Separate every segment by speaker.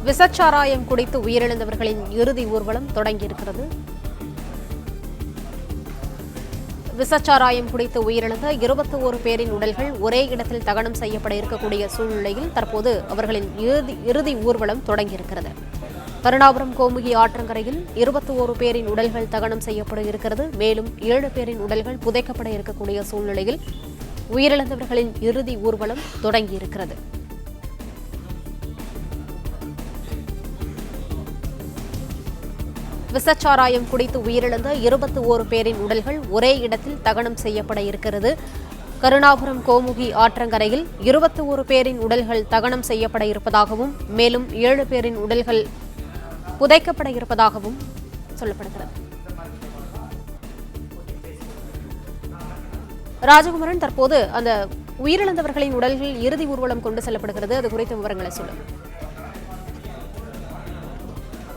Speaker 1: விசச்சாராயம் குடித்து உயிரிழந்தவர்களின் இறுதி ஊர்வலம் தொடங்கியிருக்கிறது. விசச்சாராயம் குடித்து உயிரிழந்த 21 பேரின் உடல்கள் ஒரே இடத்தில் தகனம் செய்யப்பட இருக்கக்கூடிய சூழ்நிலையில் தற்போது அவர்களின் இறுதி ஊர்வலம் தொடங்கியிருக்கிறது. கருணாபுரம் கோமுகி ஆற்றங்கரையில் 21 பேரின் உடல்கள் தகனம் செய்யப்பட இருக்கிறது. மேலும் 7 பேரின் உடல்கள் புதைக்கப்பட இருக்கக்கூடிய சூழ்நிலையில் உயிரிழந்தவர்களின் இறுதி ஊர்வலம் தொடங்கியிருக்கிறது. விசச்சாராயம் குடித்து உயிரிழந்த 21 பேரின் உடல்கள் ஒரே இடத்தில் தகனம் செய்யப்பட இருக்கிறது. கருணாபுரம் கோமுகி ஆற்றங்கரையில் 21 பேரின் உடல்கள் தகனம் செய்யப்பட இருப்பதாகவும் மேலும் 7 பேரின் உடல்கள் புதைக்கப்பட இருப்பதாகவும் சொல்லப்படுகிறது. ராஜகுமரன், தற்போது அந்த உயிரிழந்தவர்களின் உடல்கள் இறுதி ஊர்வலம் கொண்டு செல்லப்படுகிறது. அது குறித்த விவரங்களை சொல்லுங்கள்.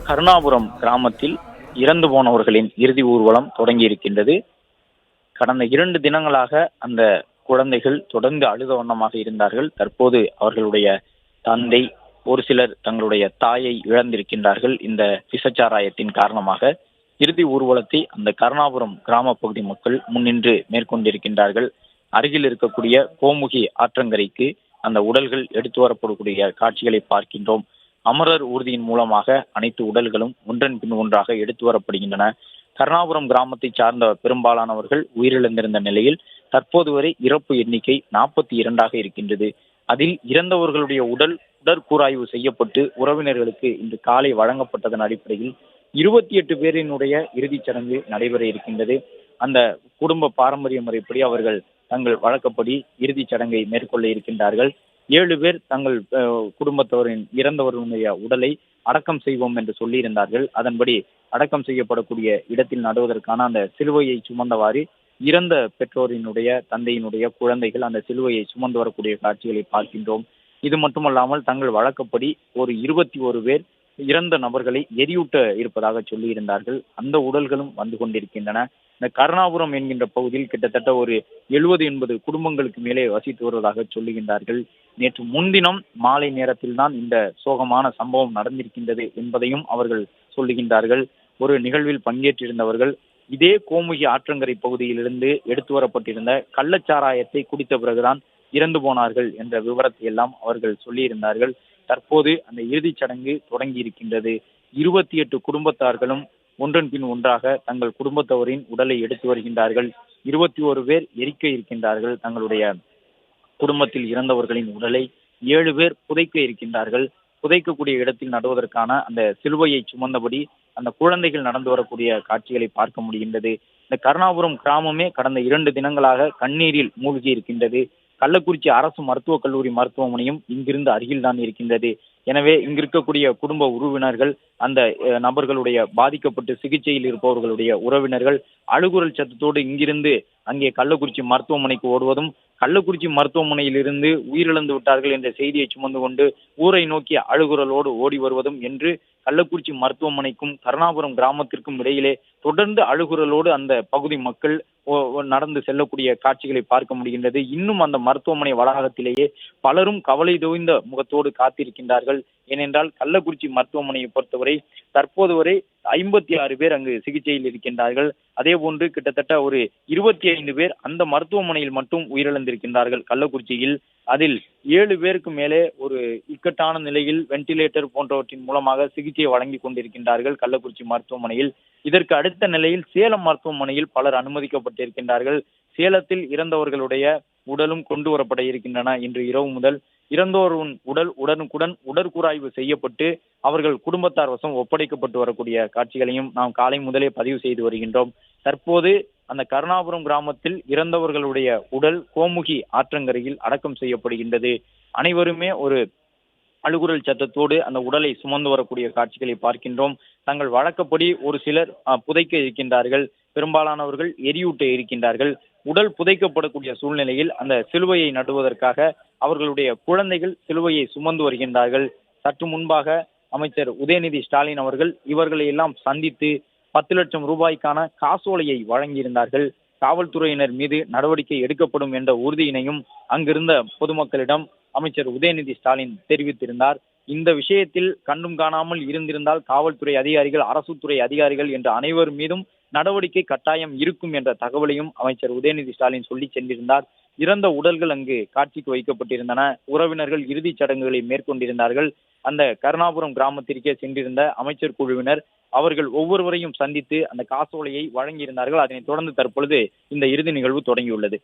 Speaker 2: கருணாபுரம் கிராமத்தில் இறந்து போனவர்களின் இறுதி ஊர்வலம் தொடங்கி இருக்கின்றது. கடந்த 2 தினங்களாக அந்த குழந்தைகள் தொடர்ந்து அழுத வண்ணமாக இருந்தார்கள். தற்போது அவர்களுடைய தந்தை, ஒரு சிலர் தங்களுடைய தாயை இழந்திருக்கின்றார்கள். இந்த விசச்சாராயத்தின் காரணமாக இறுதி ஊர்வலத்தை அந்த கருணாபுரம் கிராம பகுதி மக்கள் முன்னின்று மேற்கொண்டிருக்கின்றார்கள். அருகில் இருக்கக்கூடிய கோமுகி ஆற்றங்கரைக்கு அந்த உடல்கள் எடுத்து வரப்படக்கூடிய காட்சிகளை பார்க்கின்றோம். அமரர் ஊர்தியின் மூலமாக அனைத்து உடல்களும் ஒன்றன் பின் ஒன்றாக எடுத்து வரப்படுகின்றன. கருணாபுரம் கிராமத்தை சார்ந்த பெரும்பாலானவர்கள் உயிரிழந்திருந்த நிலையில் தற்போது வரை இறப்பு எண்ணிக்கை 42 இருக்கின்றது. அதில் இறந்தவர்களுடைய உடற்கூறாய்வு செய்யப்பட்டு உறவினர்களுக்கு இன்று காலை வழங்கப்பட்டதன் அடிப்படையில் 28 பேரினுடைய இறுதிச் சடங்கு நடைபெற இருக்கின்றது. அந்த குடும்ப பாரம்பரிய முறைப்படி அவர்கள் தங்கள் வழக்கப்படி இறுதிச் சடங்கை மேற்கொள்ள இருக்கின்றார்கள். 7 பேர் தங்கள் குடும்பத்தவரின் இறந்தவர்களுடைய உடலை அடக்கம் செய்வோம் என்று சொல்லியிருந்தார்கள். அதன்படி அடக்கம் செய்யப்படக்கூடிய இடத்தில் நடுவதற்கான அந்த சிலுவையை சுமந்தவாறு இறந்த பெற்றோரினுடைய தந்தையினுடைய குழந்தைகள் அந்த சிலுவையை சுமந்து வரக்கூடிய காட்சிகளை பார்க்கின்றோம். இது மட்டுமல்லாமல் தங்கள் வழக்கப்படி ஒரு 21 பேர் இறந்த நபர்களை எரியூட்ட இருப்பதாக சொல்லியிருந்தார்கள். அந்த உடல்களும் வந்து கொண்டிருக்கின்றன. இந்த கருணாபுரம் என்கின்ற பகுதியில் கிட்டத்தட்ட ஒரு 70-80 குடும்பங்களுக்கு மேலே வசித்து வருவதாக சொல்லுகின்றார்கள். நேற்று முன்தினம் மாலை நேரத்தில் தான் இந்த சோகமான சம்பவம் நடந்திருக்கின்றது என்பதையும் அவர்கள் சொல்லுகின்றார்கள். ஒரு நிகழ்வில் பங்கேற்றிருந்தவர்கள் இதே கோமுகி ஆற்றங்கரை பகுதியிலிருந்து எடுத்து வரப்பட்டிருந்த கள்ளச்சாராயத்தை குடித்த பிறகுதான் இறந்து போனார்கள் என்ற விவரத்தை எல்லாம் அவர்கள் சொல்லியிருந்தார்கள். தற்போது அந்த இறுதிச் சடங்கு தொடங்கி இருக்கின்றது. 28 குடும்பத்தார்களும் ஒன்றன் பின் ஒன்றாக தங்கள் குடும்பத்தவரின் உடலை எடுத்து வருகின்றார்கள். 21 பேர் எரிக்க இருக்கின்றார்கள் தங்களுடைய குடும்பத்தில் இறந்தவர்களின் உடலை. 7 பேர் புதைக்க இருக்கின்றார்கள். புதைக்கக்கூடிய இடத்தில் நடுவதற்கான அந்த சிலுவையை சுமந்தபடி அந்த குழந்தைகள் நடந்து வரக்கூடிய காட்சிகளை பார்க்க முடிகின்றது. இந்த கருணாபுரம் கிராமமே கடந்த 2 தினங்களாக கண்ணீரில் மூழ்கி இருக்கின்றது. கள்ளக்குறிச்சி அரசு மருத்துவக் கல்லூரி மருத்துவமனையும் இங்கிருந்து அருகில் தான் இருக்கின்றது. எனவே இங்கிருக்கக்கூடிய குடும்ப உறவினர்கள், அந்த நபர்களுடைய பாதிக்கப்பட்டு சிகிச்சையில் இருப்பவர்களுடைய உறவினர்கள் அழுகுரல் சத்தத்தோடு இங்கிருந்து அங்கே கள்ளக்குறிச்சி மருத்துவமனைக்கு ஓடுவதும், கள்ளக்குறிச்சி மருத்துவமனையில் இருந்து உயிரிழந்து விட்டார்கள் என்ற செய்தியை சுமந்து கொண்டு ஊரை நோக்கி அழுகுரலோடு ஓடி வருவதும் என்று கள்ளக்குறிச்சி மருத்துவமனைக்கும் கருணாபுரம் கிராமத்திற்கும் இடையிலே தொடர்ந்து அழுகுரலோடு அந்த பகுதி மக்கள் நடந்து செல்லக்கூடிய காட்சிகளை பார்க்க முடிகின்றது. இன்னும் அந்த மருத்துவமனை வளாகத்திலேயே பலரும் கவலை தோய்ந்த முகத்தோடு காத்திருக்கின்றார்கள். ஏனென்றால் கள்ளக்குறிச்சி மருத்துவமனையை பொறுத்தவரை தற்போது வரை 56 பேர் அங்கு சிகிச்சையில் இருக்கின்றார்கள். அதே போன்று கிட்டத்தட்ட ஒரு 25 பேர் அந்த மருத்துவமனையில் மட்டும் உயிரிழந்திருக்கின்றார்கள் கள்ளக்குறிச்சியில். அதில் 7 பேருக்கு மேலே ஒரு இக்கட்டான நிலையில் வென்டிலேட்டர் போன்றவற்றின் மூலமாக சிகிச்சை வழங்கி கொண்டிருக்கின்றார்கள் கள்ளக்குறிச்சி மருத்துவமனையில். இதற்கு அடுத்த நிலையில் சேலம் மருத்துவமனையில் பலர் அனுமதிக்கப்பட்டிருக்கின்றார்கள். சேலத்தில் இறந்தவர்களுடைய உடலும் கொண்டு வரப்பட இருக்கின்றன. இன்று இரவு முதல் இறந்தோரின் உடல் உடனுக்குடன் உடற்கூறாய்வு செய்யப்பட்டு அவர்கள் குடும்பத்தார் வசம் ஒப்படைக்கப்பட்டு வரக்கூடிய காட்சிகளையும் நாம் காலை முதலே பதிவு செய்து வருகின்றோம். தற்போது அந்த கருணாபுரம் கிராமத்தில் இறந்தவர்களுடைய உடல் கோமுகி ஆற்றங்கரையில் அடக்கம் செய்யப்படுகின்றது. அனைவருமே ஒரு அழுகுரல் சத்தத்தோடு அந்த உடலை சுமந்து வரக்கூடிய காட்சிகளை பார்க்கின்றோம். தங்கள் வழக்கப்படி ஒரு சிலர் புதைக்க இருக்கின்றார்கள், பெரும்பாலானவர்கள் எரியூட்ட இருக்கின்றார்கள். உடல் புதைக்கப்படக்கூடிய சூழ்நிலையில் அந்த சிலுவையை நடுவதற்காக அவர்களுடைய குழந்தைகள் சிலுவையை சுமந்து வருகின்றார்கள். சற்று முன்பாக அமைச்சர் உதயநிதி ஸ்டாலின் அவர்கள் இவர்களை எல்லாம் சந்தித்து 10 லட்சம் ரூபாய்க்கான காசோலையை வழங்கியிருந்தார்கள். காவல்துறையினர் மீது நடவடிக்கை எடுக்கப்படும் என்ற உறுதியினையும் அங்கிருந்த பொதுமக்களிடம் அமைச்சர் உதயநிதி ஸ்டாலின் தெரிவித்திருந்தார். இந்த விஷயத்தில் கண்டும் காணாமல் இருந்திருந்தால் காவல்துறை அதிகாரிகள், அரசு துறை அதிகாரிகள் என்ற அனைவர் மீதும் நடவடிக்கை கட்டாயம் இருக்கும் என்ற தகவலையும் அமைச்சர் உதயநிதி ஸ்டாலின் சொல்லி சென்றிருந்தார். இறந்த உடல்கள் அங்கு காட்சிக்கு வைக்கப்பட்டிருந்தன. உறவினர்கள் இறுதிச் சடங்குகளை மேற்கொண்டிருந்தார்கள். அந்த கருணாபுரம் கிராமத்திற்கே சென்றிருந்த அமைச்சர் குழுவினர் அவர்கள் ஒவ்வொருவரையும் சந்தித்து அந்த காசோலையை வழங்கியிருந்தார்கள். அதனைத் தொடர்ந்து தற்பொழுது இந்த இறுதி நிகழ்வு தொடங்கியுள்ளது.